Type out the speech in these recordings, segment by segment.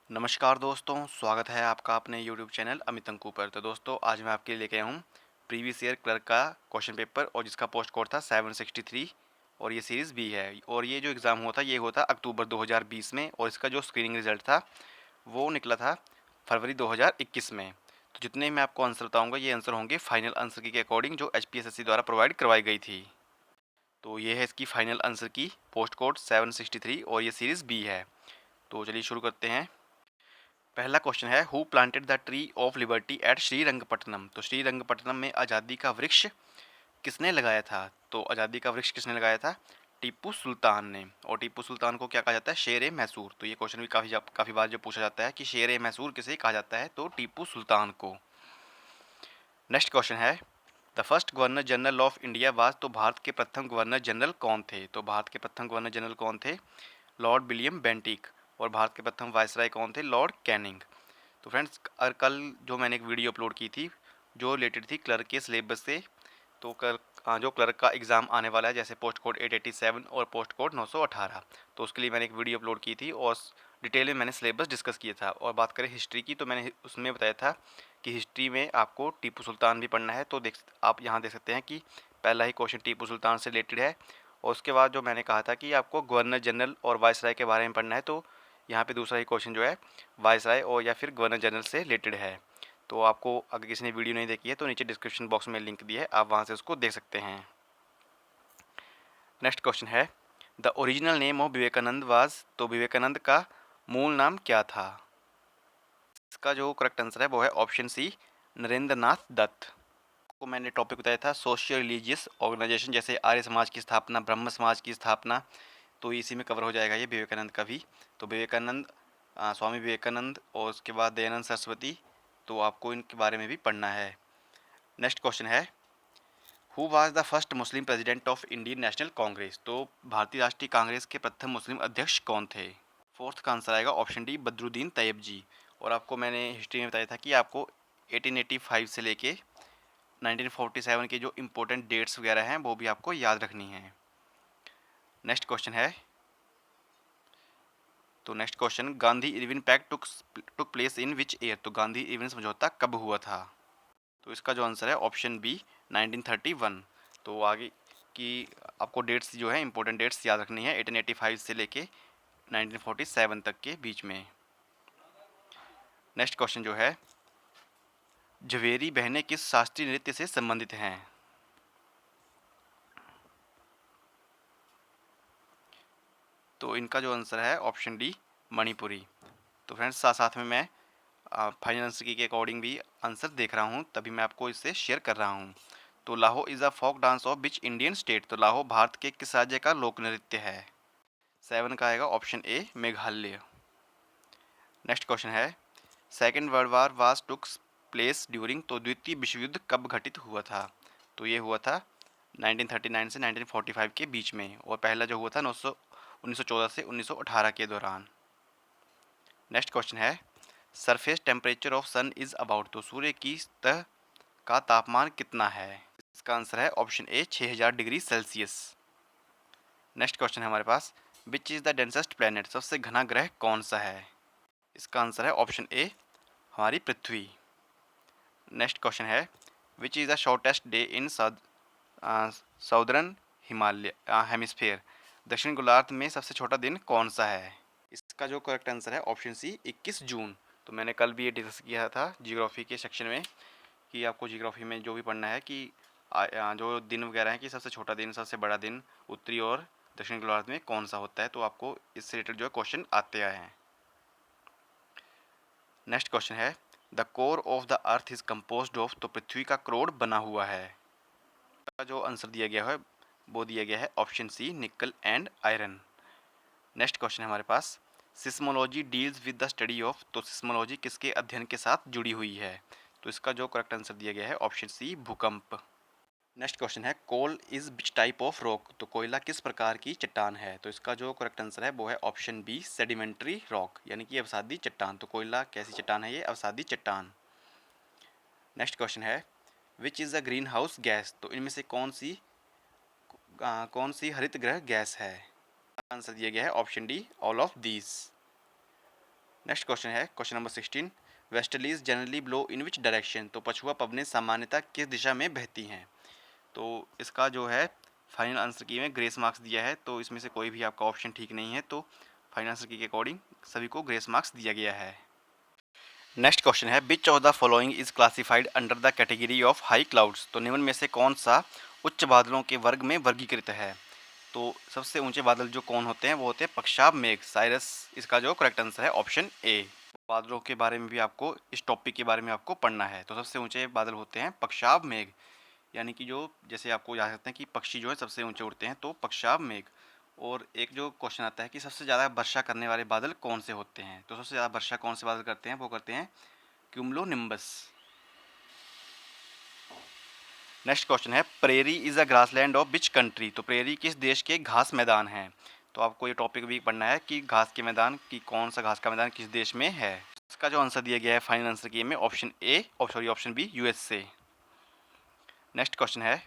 नमस्कार दोस्तों, स्वागत है आपका अपने YouTube चैनल अमित अंकु पर। तो दोस्तों आज मैं आपके लिए लेके आया हूँ प्रीवियस ईयर क्लर्क का क्वेश्चन पेपर और जिसका पोस्ट कोड था 763 और ये सीरीज़ बी है। और ये जो एग्ज़ाम हुआ था ये हुआ था अक्टूबर 2020 में और इसका जो स्क्रीनिंग रिजल्ट था वो निकला था फरवरी 2021 में। तो जितने मैं आपको आंसर बताऊँगा ये आंसर होंगे फाइनल आंसर की के अकॉर्डिंग जो HPSSC द्वारा प्रोवाइड करवाई गई थी। तो ये है इसकी फाइनल आंसर की पोस्ट कोड 763 और ये सीरीज़ बी है। तो चलिए शुरू करते हैं। पहला क्वेश्चन है who planted the tree of liberty at Srirangapatnam. तो श्रीरंगपट्टनम में आज़ादी का वृक्ष किसने लगाया था? तो आज़ादी का वृक्ष किसने लगाया था? टीपू सुल्तान ने। और टीपू सुल्तान को क्या कहा जाता है? शेर मैसूर। तो ये क्वेश्चन भी काफ़ी बार जो पूछा जाता है कि शेर मैसूर किसे कहा जाता है, तो टीपू सुल्तान को। नेक्स्ट क्वेश्चन है the first governor general of India was. तो भारत के प्रथम गवर्नर जनरल कौन थे? तो भारत के प्रथम गवर्नर जनरल कौन थे? Lord William Bentinck. और भारत के प्रथम वायसराय कौन थे? Lord Canning. तो फ्रेंड्स कल जो मैंने एक वीडियो अपलोड की थी जो रिलेटेड थी क्लर्क के सिलेबस से, तो कल जो क्लर्क का एग्ज़ाम आने वाला है जैसे पोस्ट कोड 887 और पोस्ट कोड 918, तो उसके लिए मैंने एक वीडियो अपलोड की थी और डिटेल में मैंने सिलेबस डिस्कस किया था। और बात करें हिस्ट्री की तो मैंने उसमें बताया था कि हिस्ट्री में आपको टीपू सुल्तान भी पढ़ना है। तो आप यहाँ देख सकते हैं कि पहला ही क्वेश्चन टीपू सुल्तान से रिलेटेड है और उसके बाद जो मैंने कहा था कि आपको गवर्नर जनरल और वायसराय के बारे में पढ़ना है, तो यहाँ पे दूसरा ही क्वेश्चन जो है वायसराय और या फिर गवर्नर जनरल से रिलेटेड है। तो आपको अगर किसी ने वीडियो नहीं देखी है तो नीचे डिस्क्रिप्शन बॉक्स में लिंक दिया है, आप वहाँ से उसको देख सकते हैं। नेक्स्ट क्वेश्चन है the original name of Vivekananda was. तो विवेकानंद का मूल नाम क्या था? इसका जो करेक्ट आंसर है वो है ऑप्शन सी, नरेंद्र नाथ दत्त। को मैंने टॉपिक बताया था सोशल रिलीजियस ऑर्गेनाइजेशन, जैसे आर्य समाज की स्थापना, ब्रह्म समाज की स्थापना, तो इसी में कवर हो जाएगा ये विवेकानंद का भी। तो विवेकानंद, स्वामी विवेकानंद और उसके बाद दयानंद सरस्वती, तो आपको इनके बारे में भी पढ़ना है। नेक्स्ट क्वेश्चन है who was the first Muslim president of Indian national Congress. तो भारतीय राष्ट्रीय कांग्रेस के प्रथम मुस्लिम अध्यक्ष कौन थे? फोर्थ का आंसर आएगा ऑप्शन डी, बदरुद्दीन तैयब जी। और आपको मैंने हिस्ट्री में बताया था कि आपको 1885 से लेके 1947 के जो इम्पोर्टेंट डेट्स वगैरह हैं वो भी आपको याद रखनी है। नेक्स्ट क्वेश्चन है तो next question Gandhi Irwin pact took place in which year. तो गांधी इरविन समझौता कब हुआ था? तो इसका जो आंसर है ऑप्शन बी, 1931। तो आगे की आपको डेट्स जो है इंपॉर्टेंट डेट्स याद रखनी है 1885 से लेके 1947 तक के बीच में। नेक्स्ट क्वेश्चन जो है झवेरी बहनें किस शास्त्रीय नृत्य से संबंधित हैं? तो इनका जो आंसर है ऑप्शन डी, मणिपुरी। तो फ्रेंड्स साथ साथ में मैं फाइनल आंसर की के अकॉर्डिंग भी आंसर देख रहा हूँ, तभी मैं आपको इससे शेयर कर रहा हूँ। तो Laho is a folk dance of which Indian state. तो लाहो भारत के किस राज्य का लोक नृत्य है? 7 का आएगा option A, Meghalaya. Next question है second world war was took place during. तो द्वितीय विश्व युद्ध कब घटित हुआ था? तो ये हुआ था 1939 से 1945 के बीच में और पहला जो हुआ था 1914 से 1918 के दौरान। नेक्स्ट क्वेश्चन है surface temperature of sun is about. तो सूर्य की सतह का तापमान कितना है? इसका आंसर है option A, 6000 degree Celsius. Next question है हमारे पास which is the densest planet. सबसे घना ग्रह कौन सा है? इसका आंसर है ऑप्शन ए, हमारी पृथ्वी। नेक्स्ट क्वेश्चन है which is the shortest day in southern Himalaya hemisphere. दक्षिण गोलार्ध में सबसे छोटा दिन कौन सा है? इसका जो करेक्ट आंसर है ऑप्शन सी, 21 जून। तो मैंने कल भी ये डिस्कस किया था जियोग्राफी के सेक्शन में कि आपको जियोग्राफी में जो भी पढ़ना है कि जो दिन वगैरह है कि सबसे छोटा दिन, सबसे बड़ा दिन उत्तरी और दक्षिण गोलार्ध में कौन सा होता है, तो आपको इससे रिलेटेड जो है क्वेश्चन आते आए हैं। नेक्स्ट क्वेश्चन है the core of the earth is composed of. तो पृथ्वी का क्रोड बना हुआ है। का जो आंसर दिया गया है वो दिया गया है ऑप्शन सी, निकल एंड आयरन। नेक्स्ट क्वेश्चन है हमारे पास seismology deals with the study of. तो सिस्मोलॉजी किसके अध्ययन के साथ जुड़ी हुई है? तो इसका जो करेक्ट आंसर दिया गया है ऑप्शन सी, भूकंप। नेक्स्ट क्वेश्चन है coal is which type of rock. तो कोयला किस प्रकार की चट्टान है? तो इसका जो करेक्ट आंसर है वो है ऑप्शन बी, सेडिमेंट्री रॉक, यानी कि अवसादी चट्टान। तो कोयला कैसी चट्टान है? ये अवसादी चट्टान। नेक्स्ट क्वेश्चन है which is a green house gas. तो इनमें से कौन सी हरित ग्रह गैस है? आंसर दिया गया है option D, all of these. Next question है question number 16, westerlies generally blow in which direction, तो पछुआ पवनें सामान्यतः किस दिशा में बहती हैं। तो इसका जो है फाइनल आंसर की में ग्रेस मार्क्स दिया है, तो इसमें से कोई भी आपका ऑप्शन ठीक नहीं है, तो फाइनल आंसर की के अकॉर्डिंग सभी को ग्रेस मार्क्स दिया गया है। नेक्स्ट क्वेश्चन है विच of the following is classified under the category of high clouds, तो निम्न में से कौन सा उच्च बादलों के वर्ग में वर्गीकृत है। तो सबसे ऊंचे बादल जो कौन होते हैं वो होते हैं पक्षाब मेघ साइरस, इसका जो करेक्ट आंसर है ऑप्शन ए। बादलों के बारे में भी आपको इस टॉपिक के बारे में आपको पढ़ना है। तो सबसे ऊंचे बादल होते हैं पक्षाब मेघ, यानी कि जो जैसे आपको याद सकते हैं कि पक्षी जो है सबसे ऊंचे उड़ते हैं, तो पक्षाब मेघ। और एक जो क्वेश्चन आता है कि सबसे ज़्यादा वर्षा करने वाले बादल कौन से होते हैं, तो सबसे ज़्यादा वर्षा कौन से बादल करते हैं, वो करते हैं क्यूमुलो निम्बस। नेक्स्ट क्वेश्चन है prairie is a grassland of which country, तो प्रेरी किस देश के घास मैदान हैं। तो आपको ये टॉपिक भी पढ़ना है कि घास के मैदान की कौन सा घास का मैदान किस देश में है। इसका जो आंसर दिया गया है फाइनल आंसर की में ऑप्शन ए और sorry option B USA. Next question है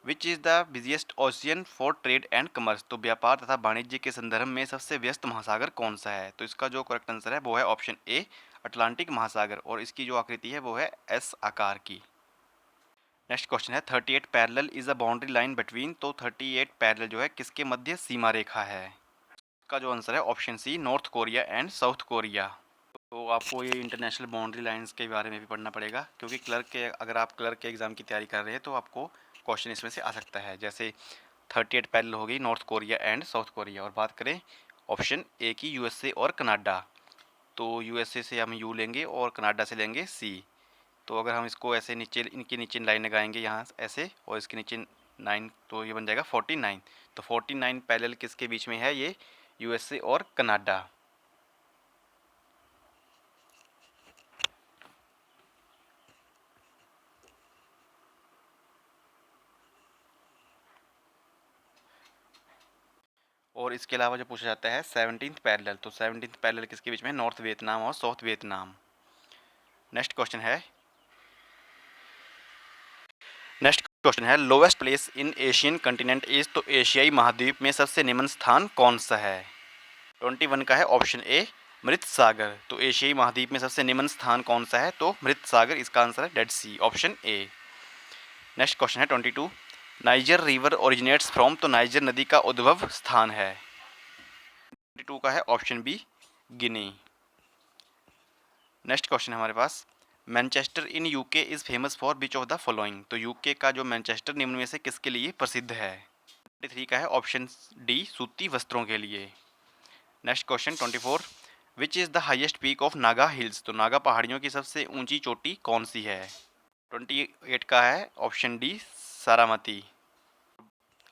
which is the busiest ocean for trade and commerce, तो व्यापार तथा वाणिज्य के संदर्भ में सबसे व्यस्त महासागर कौन सा है। तो इसका जो करेक्ट आंसर है वो है ऑप्शन ए अटलांटिक महासागर, और इसकी जो आकृति है वो है एस आकार की। नेक्स्ट क्वेश्चन है 38 parallel is a boundary line between, तो 38 पैरेलल जो है किसके मध्य सीमा रेखा है। इसका जो आंसर है option C North Korea and South Korea. तो आपको ये इंटरनेशनल बाउंड्री लाइंस के बारे में भी पढ़ना पड़ेगा, क्योंकि क्लर्क के अगर आप क्लर्क के एग्ज़ाम की तैयारी कर रहे हैं तो आपको क्वेश्चन इसमें से आ सकता है। जैसे 38 पैरेलल हो गई north Korea and South Korea, और बात करें ऑप्शन ए की यूएसए और कनाडा, तो यूएसए से हम यू लेंगे और कनाडा से लेंगे सी। तो अगर हम इसको ऐसे नीचे इनके नीचे लाइन लगाएंगे यहाँ ऐसे और इसके नीचे 9, तो ये बन जाएगा 49। तो 49 पैरेलल किसके बीच में है, ये यूएसए और कनाडा। और इसके अलावा जो पूछा जाता है 17th पैरेलल, तो 17th पैरेलल किसके बीच में है, नॉर्थ वियतनाम और साउथ वियतनाम। नेक्स्ट क्वेश्चन है lowest place in Asian continent is, तो एशियाई महाद्वीप में सबसे निम्न स्थान कौन सा है। 21 का है ऑप्शन ए मृत सागर, तो एशियाई महाद्वीप में सबसे निम्न स्थान कौन सा है, तो मृत सागर इसका आंसर है dead sea, option A. Next question है 22 नाइजर रिवर ओरिजिनेट्स फ्रॉम, तो नाइजर नदी का उद्भव स्थान है। 22 का है option B Guinea. Next question है हमारे पास Manchester in UK is famous for which of the following, तो यूके का जो मैनचेस्टर निम्न में से किसके लिए प्रसिद्ध है। 23 का है ऑप्शन डी सूती वस्त्रों के लिए। Next question 24 which is the highest peak of Naga hills, तो नागा पहाड़ियों की सबसे ऊंची चोटी कौन सी है। 28 का है ऑप्शन डी सारामती।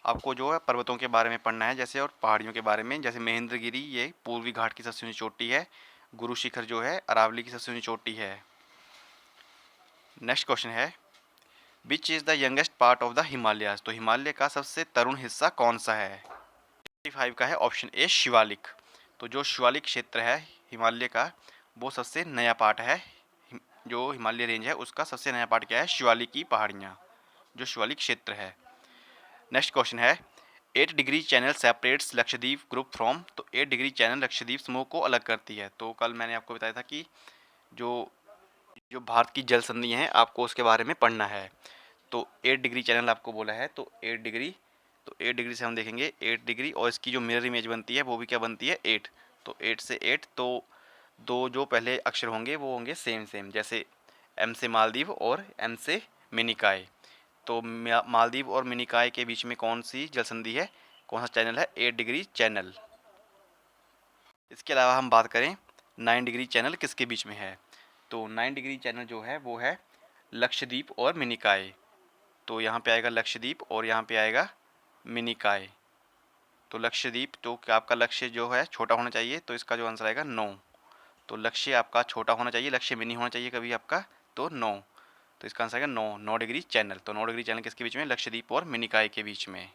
आपको जो है पर्वतों के बारे में पढ़ना है जैसे, और पहाड़ियों के बारे में, जैसे महेंद्रगिरी ये पूर्वी घाट की सबसे ऊंची चोटी है, गुरु शिखर जो है अरावली की सबसे ऊंची चोटी है। नेक्स्ट क्वेश्चन है which is the youngest part of the Himalayas, तो हिमालय का सबसे तरुण हिस्सा कौन सा है। 25 का है ऑप्शन ए शिवालिक, तो जो शिवालिक क्षेत्र है हिमालय का वो सबसे नया पार्ट है। जो हिमालय रेंज है उसका सबसे नया पार्ट क्या है, शिवालिक की पहाड़ियाँ, जो शिवालिक क्षेत्र है। नेक्स्ट क्वेश्चन है 8 degree channel separates Lakshadweep group from, तो 8 डिग्री चैनल लक्षद्वीप समूह को अलग करती है। तो कल मैंने आपको बताया था कि जो जो भारत की जल संधि हैं आपको उसके बारे में पढ़ना है। तो 8 डिग्री चैनल आपको बोला है, तो 8 डिग्री, तो 8 डिग्री से हम देखेंगे 8 डिग्री और इसकी जो मिरर इमेज बनती है वो भी क्या बनती है 8। तो 8 से 8, तो दो जो पहले अक्षर होंगे वो होंगे सेम सेम, जैसे एम से मालदीव और एम से मिनिकाय। तो मालदीव और मिनिकाय के बीच में कौन सी जल संधि है, कौन सा चैनल है, 8 डिग्री चैनल। इसके अलावा हम बात करें 9 डिग्री चैनल किसके बीच में है, तो 9 डिग्री चैनल जो है वो है लक्षद्वीप और मिनिकाय। तो यहाँ पे आएगा लक्षद्वीप और यहाँ पे आएगा मिनिकाय। तो लक्षद्वीप, तो क्या आपका लक्ष्य जो है छोटा होना चाहिए, तो इसका जो आंसर आएगा 9। तो लक्ष्य आपका छोटा होना चाहिए, लक्ष्य में नहीं होना चाहिए कभी आपका, तो 9। तो इसका आंसर आएगा 9 डिग्री चैनल। तो 9 डिग्री चैनल किसके बीच में, लक्षद्वीप और मिनिकाय के बीच में।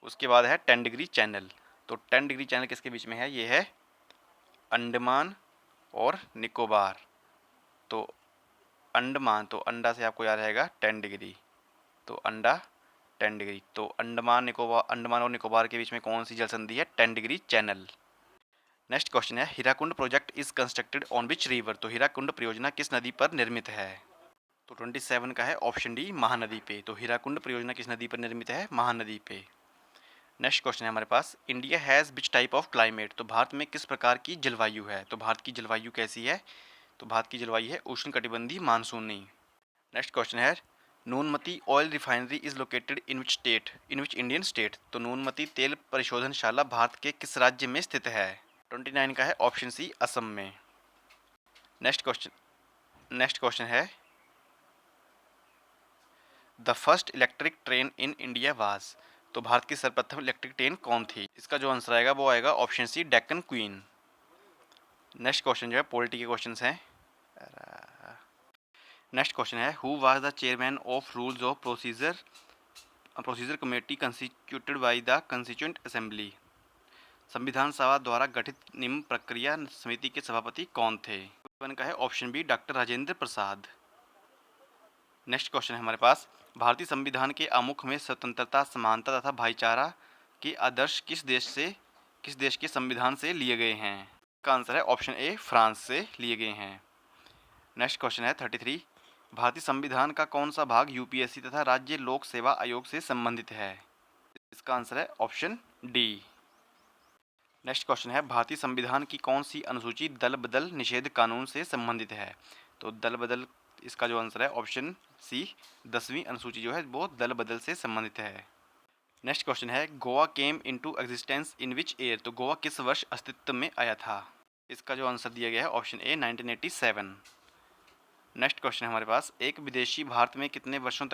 उसके बाद है 10 डिग्री चैनल, तो 10 डिग्री चैनल किसके बीच में है, ये है अंडमान और निकोबार। तो अंडमान, तो अंडा से आपको याद रहेगा 10 डिग्री, तो अंडा 10 डिग्री। तो अंडमान और निकोबार के बीच में कौन सी जल संधि है, 10 डिग्री चैनल। नेक्स्ट क्वेश्चन है Hirakud project is constructed on which river. तो हीराकुंड परियोजना किस नदी पर निर्मित है। तो 27 का है ऑप्शन डी महानदी पे। तो हीराकुंड परियोजना किस नदी पर निर्मित है, महानदी पे। नेक्स्ट क्वेश्चन है हमारे पास India has which type of climate. तो भारत में किस प्रकार की जलवायु है। तो भारत की जलवायु कैसी है। तो भारत की जलवायु है उष्णकटिबंधीय मानसूनी। नेक्स्ट क्वेश्चन है Noonmati oil refinery is located in which state, in which Indian state. तो नूनमती तेल परिशोधनशाला भारत के किस राज्य में स्थित है। 29 का है ऑप्शन सी असम में। नेक्स्ट क्वेश्चन है the first electric train in India was. तो भारत की सर्वप्रथम इलेक्ट्रिक ट्रेन कौन थी। इसका जो आंसर आएगा वो आएगा option C Deccan queen. Next question जो है पॉलिटी के क्वेश्चन हैं। नेक्स्ट क्वेश्चन है who was the chairman of rules of procedure committee constituted by the constituent assembly. संविधान सभा द्वारा गठित निम्न प्रक्रिया समिति के सभापति कौन थे। वन का है option B doctor Rajendra Prasad. Next question है हमारे पास भारतीय संविधान के आमुख में स्वतंत्रता, समानता तथा भाईचारा के आदर्श किस देश के संविधान से लिए गए हैं। इसका आंसर है ऑप्शन ए फ्रांस से लिए गए हैं। नेक्स्ट क्वेश्चन है 33 भारतीय संविधान का कौन सा भाग यूपीएससी तथा राज्य लोक सेवा आयोग से संबंधित है। इसका आंसर है ऑप्शन डी। नेक्स्ट क्वेश्चन है भारतीय संविधान की कौन सी अनुसूची दल बदल निषेध कानून से संबंधित है। तो दल बदल, इसका जो आंसर है ऑप्शन सी 10वीं अनुसूची जो है वो दल बदल से संबंधित है। नेक्स्ट क्वेश्चन है Goa came into existence in which year. तो गोवा किस वर्ष अस्तित्व में आया था। इसका जो आंसर दिया गया है ऑप्शन ए 1987। नेक्स्ट क्वेश्चन है हमारे पास एक विदेशी भारत में कितने वर्षों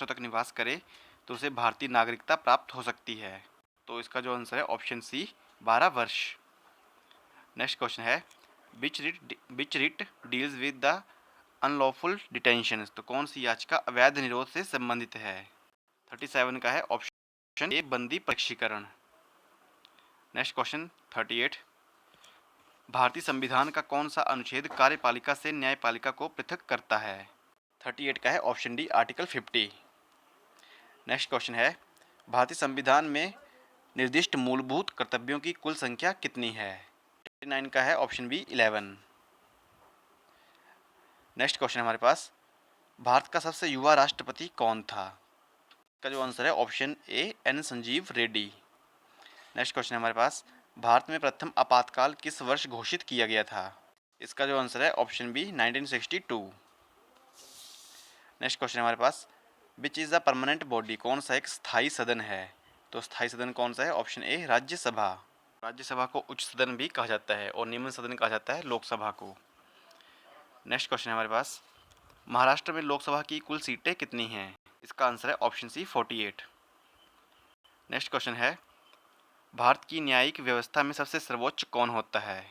तक निवास करे तो उसे भारतीय नागरिकता प्राप्त हो सकती है। तो इसका जो आंसर है ऑप्शन सी 12 वर्ष। नेक्स्ट क्वेश्चन है which writ deals with the unlawful detention. तो कौन सी याचिका अवैध निरोध से संबंधित है। 37 का है ऑप्शन ए बंदी प्रक्षीकरण। नेक्स्ट क्वेश्चन 38 भारतीय संविधान का कौन सा अनुच्छेद कार्यपालिका से न्यायपालिका को पृथक करता है। 38 का है option D article 50। Next question है भारतीय संविधान में निर्दिष्ट मूलभूत कर्तव्यों की कुल संख्या कितनी है। 39 का है ऑप्शन बी 11। नेक्स्ट क्वेश्चन हमारे पास भारत का सबसे युवा राष्ट्रपति कौन था। इसका जो आंसर है option A N Sanjiva Reddy. Next question हमारे पास भारत में प्रथम आपातकाल किस वर्ष घोषित किया गया था। इसका जो आंसर है ऑप्शन बी 1962। नेक्स्ट क्वेश्चन हमारे पास which is the permanent body. कौन सा एक स्थायी सदन है। तो स्थायी सदन कौन सा है ऑप्शन ए राज्यसभा। राज्यसभा को उच्च सदन भी कहा जाता है और निम्न सदन कहा जाता है लोकसभा को। नेक्स्ट क्वेश्चन है हमारे पास महाराष्ट्र में लोकसभा की कुल सीटें कितनी हैं। इसका आंसर है ऑप्शन सी 48। नेक्स्ट क्वेश्चन है भारत की न्यायिक व्यवस्था में सबसे सर्वोच्च कौन होता है।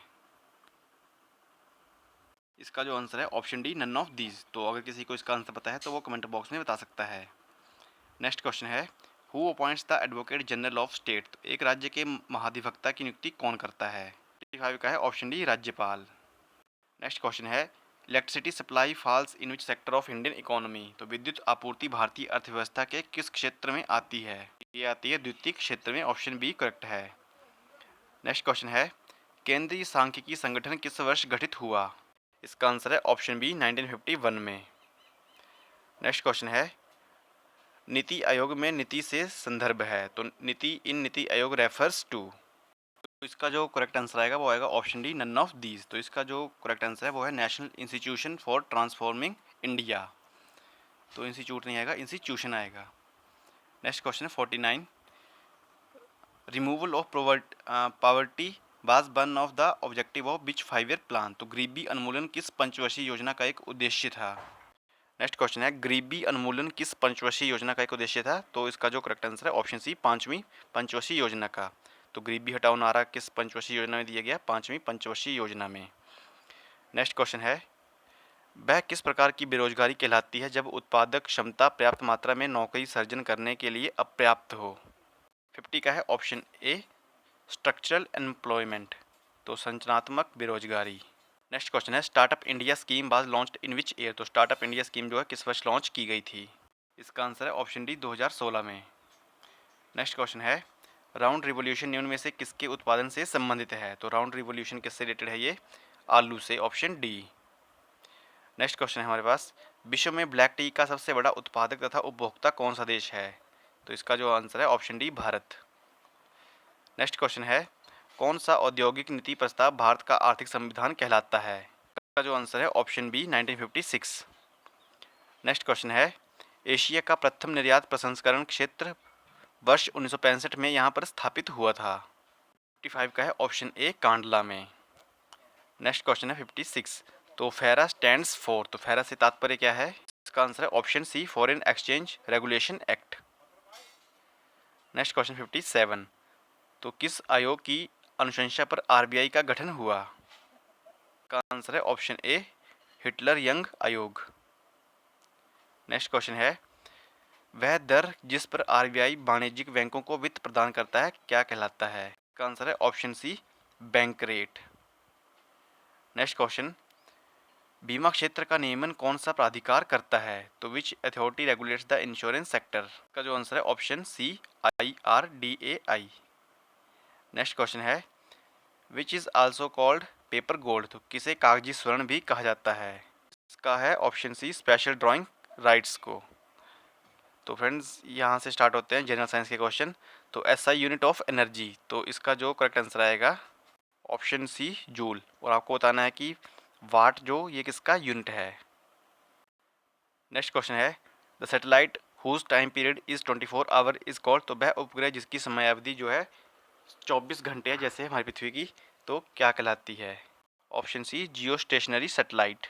इसका जो आंसर है option D none of these. तो अगर किसी को इसका आंसर पता है तो वो कमेंट बॉक्स में बता सकता है। नेक्स्ट क्वेश्चन है who appoints the advocate general of state. तो एक राज्य के महाधिवक्ता की नियुक्ति कौन करता है। 55 का है ऑप्शन डी राज्यपाल। नेक्स्ट क्वेश्चन है electricity supply falls in which sector of Indian economy. तो विद्युत आपूर्ति भारतीय अर्थव्यवस्था के किस क्षेत्र में आती है। ये आती है द्वितीयक क्षेत्र में। ऑप्शन बी करेक्ट है। नेक्स्ट क्वेश्चन है केंद्रीय सांख्यिकी संगठन किस वर्ष गठित हुआ। इसका आंसर है ऑप्शन बी 1951 में। नेक्स्ट क्वेश्चन है नीति आयोग में नीति से संदर्भ है। तो नीति आयोग रेफर्स टू। तो इसका जो करेक्ट आंसर आएगा वो आएगा option D none of these. तो इसका जो करेक्ट आंसर है वो है national institution for transforming India. तो इंस्टीट्यूट नहीं आएगा, इंस्टीट्यूशन आएगा। नेक्स्ट क्वेश्चन है 49 removal of poverty was one of the objective of which 5 year plan. तो गरीबी उन्मूलन किस पंचवर्षीय योजना का एक उद्देश्य था। नेक्स्ट क्वेश्चन है गरीबी उन्मूलन किस पंचवर्षीय योजना का एक उद्देश्य था। तो इसका जो करेक्ट आंसर है ऑप्शन सी 5वीं पंचवर्षीय योजना का। तो गरीबी हटाओ नारा किस पंचवर्षीय योजना में दिया गया, 5वीं पंचवर्षीय योजना में। नेक्स्ट क्वेश्चन है वह किस प्रकार की बेरोजगारी कहलाती है जब उत्पादक क्षमता पर्याप्त मात्रा में नौकरी सर्जन करने के लिए अपर्याप्त हो। 50 का है ऑप्शन ए स्ट्रक्चरल एम्प्लॉयमेंट। तो संरचनात्मक बेरोजगारी। नेक्स्ट क्वेश्चन है startup India scheme was launched in which year. तो स्टार्टअप इंडिया स्कीम जो है किस वर्ष लॉन्च की गई थी। इसका आंसर है ऑप्शन डी 2016 में। नेक्स्ट क्वेश्चन है राउंड रिवॉल्यूशन निम्न में से किसके उत्पादन से संबंधित है? तो राउंड रिवॉल्यूशन किससे रिलेटेड है ये? आलू से, ऑप्शन डी। नेक्स्ट क्वेश्चन है हमारे पास, विश्व में ब्लैक टी का सबसे बड़ा उत्पादक तथा उपभोक्ता कौन सा देश है? तो इसका जो आंसर है option D, Bharat. Next question है, कौन सा औद्योगिक नीति प्रस्ताव भारत का आर्थिक संविधान कहलाता है? इसका जो आंसर है ऑप्शन बी, 1956। नेक्स्ट क्वेश्चन है, एशिया का प्रथम निर्यात प्रसंस्करण क्षेत्र वर्ष 1965 में यहाँ पर स्थापित हुआ था। 55 का है ऑप्शन ए, कांडला में। नेक्स्ट क्वेश्चन है 56, तो फेरा स्टैंड्स फॉर, तो फेरा से तात्पर्य क्या है? इसका आंसर है option C, foreign exchange regulation act. Next question 57, तो किस आयोग की अनुशंसा पर आरबीआई का गठन हुआ? का आंसर है ऑप्शन ए, हिटलर यंग आयोग। नेक्स्ट क्वेश्चन है, वह दर जिस पर आरबीआई वाणिज्यिक बैंकों को वित्त प्रदान करता है क्या कहलाता है? इसका आंसर है option C, bank rate. Next question, बीमा क्षेत्र का नियमन कौन सा प्राधिकार करता है? तो which authority regulates the insurance sector? का जो आंसर है option C, IRDAI। Next question है, which is also called paper gold, तो किसे कागजी स्वर्ण भी कहा जाता है? इसका है option C, special drawing rights को। तो फ्रेंड्स यहाँ से स्टार्ट होते हैं जनरल साइंस के क्वेश्चन। तो SI यूनिट ऑफ एनर्जी, तो इसका जो करेक्ट आंसर आएगा ऑप्शन सी, जूल। और आपको बताना है कि वाट जो ये किसका यूनिट है। नेक्स्ट क्वेश्चन है, the satellite whose time period is 24 hour is called, तो वह उपग्रह जिसकी समय अवधि जो है 24 घंटे है जैसे हमारी पृथ्वी की, तो क्या कहलाती है? Option C, geostationary satellite.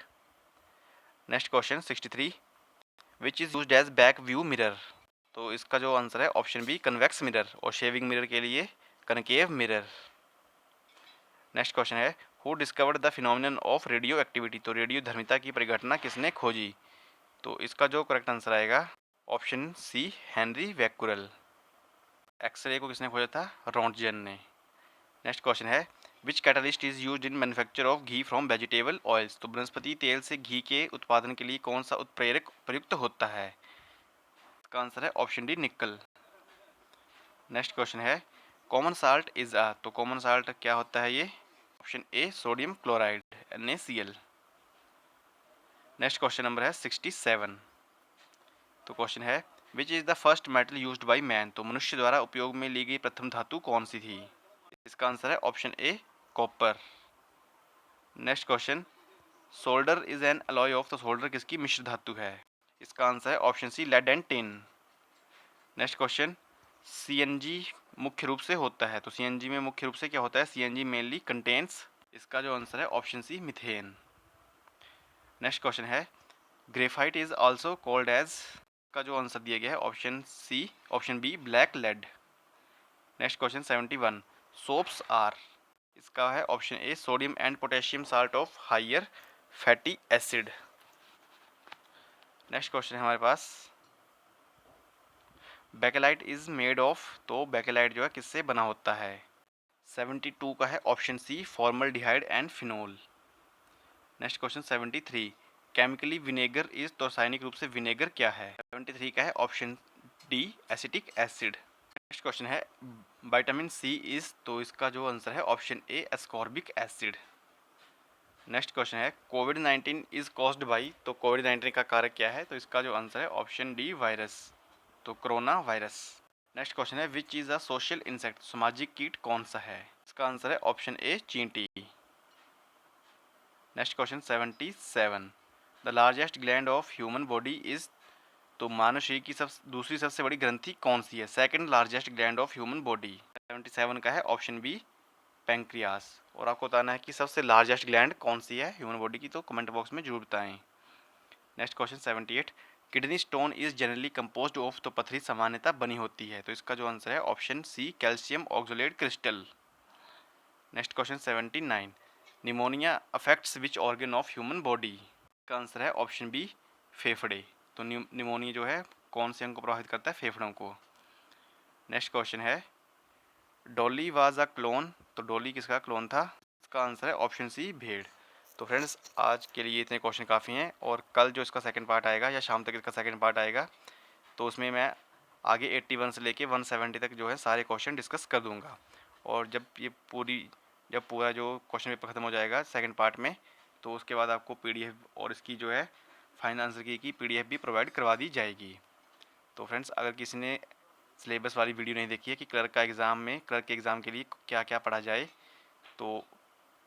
Next question 63, which is used as back view mirror, तो इसका जो आंसर है ऑप्शन बी, कन्वेक्स मिरर। और शेविंग मिरर के लिए कनकेव मिरर। नेक्स्ट क्वेश्चन है, who discovered the phenomenon of radioactivity, तो radio धर्मिता की परिघटना किसने खोजी? तो इसका जो करेक्ट आंसर आएगा option C, Henri Becquerel. X ray को किसने खोजा था? रोंटगेन ने। नेक्स्ट क्वेश्चन है, which catalyst is used in manufacture of ghee from vegetable oils, तो वनस्पति तेल से घी के उत्पादन के लिए कौन सा उत्प्रेरक प्रयुक्त होता है? इसका आंसर है ऑप्शन डी, निकल। नेक्स्ट क्वेश्चन है, कॉमन साल्ट इज अ, तो कॉमन साल्ट क्या होता है ये? Option A, sodium chloride, NaCl। Next question number है 67, तो क्वेश्चन है, which is the first metal used by man, तो मनुष्य द्वारा उपयोग में ली गई प्रथम धातु कौन सी थी? इसका आंसर है option A, copper. Next question, solder is an alloy of, तो सोल्डर किसकी मिश्र धातु है? इसका आंसर है option C, lead and tin. Next question, CNG मुख्य रूप से होता है, तो CNG में मुख्य रूप से क्या होता है? CNG मेनली कंटेन्स, इसका जो आंसर है option C, methane. Next question है, graphite is also called as, का जो आंसर दिया गया है option C, option B, black lead. Next question 71, soaps are, इसका है option A, sodium and potassium salt of higher fatty acid. Next question है हमारे पास, बेकेलाइट इज मेड ऑफ, तो बेकेलाइट जो है किससे बना होता है? 72 का है option C, formaldehyde and phenol. Next question 73, chemically vinegar is, तो रासायनिक रूप से विनेगर क्या है? 73 का है option D, acetic acid. Next question है, विटामिन सी इज, तो इसका जो आंसर है ऑप्शन ए, एस्कॉर्बिक एसिड। नेक्स्ट क्वेश्चन है, कोविड-19 इज कॉज्ड बाई, तो कोविड-19 का कारक क्या है? तो इसका जो आंसर है ऑप्शन डी, वायरस, तो कोरोना वायरस। नेक्स्ट क्वेश्चन है, which is a social insect, सामाजिक कीट कौन सा है? इसका आंसर है ऑप्शन ए, चींटी। Next question 77, the largest gland of human body is, तो मानव शरीर की दूसरी सबसे बड़ी ग्रंथि कौन सी है? Second largest gland of human body. 77 का है ऑप्शन बी, पैंक्रियास। और आपको बताना है कि सबसे लार्जेस्ट ग्लैंड कौन सी है ह्यूमन बॉडी की, तो कमेंट बॉक्स में जरूर बताएं। Next question 78, kidney stone is generally composed of, तो पथरी सामान्यतः बनी होती है, तो इसका जो आंसर है option C, calcium oxalate crystal. Next question 79, pneumonia affects which organ of human body, का आंसर है ऑप्शन बी, फेफड़े। तो निमोनिया जो है कौन से अंग को प्रभावित करता है? फेफड़ों को। नेक्स्ट क्वेश्चन है, डॉली वाज अ क्लोन, तो डॉली किसका क्लोन था? इसका आंसर है ऑप्शन सी, भेड़। तो फ्रेंड्स आज के लिए इतने क्वेश्चन काफ़ी हैं, और कल जो इसका सेकंड पार्ट आएगा या शाम तक इसका सेकंड पार्ट आएगा, तो उसमें मैं आगे 81 से लेके 170 तक जो है सारे क्वेश्चन डिस्कस कर दूंगा। और जब पूरा जो क्वेश्चन पेपर ख़त्म हो जाएगा सेकंड पार्ट में, तो उसके बाद आपको पीडीएफ और इसकी जो है फाइनल आंसर की पीडीएफ भी प्रोवाइड करवा दी जाएगी। तो फ्रेंड्स, अगर किसी ने सिलेबस वाली वीडियो नहीं देखी है कि क्लर्क के एग्ज़ाम के लिए क्या क्या पढ़ा जाए, तो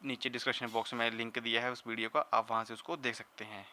नीचे डिस्क्रिप्शन बॉक्स में लिंक दिया है उस वीडियो का, आप वहाँ से उसको देख सकते हैं।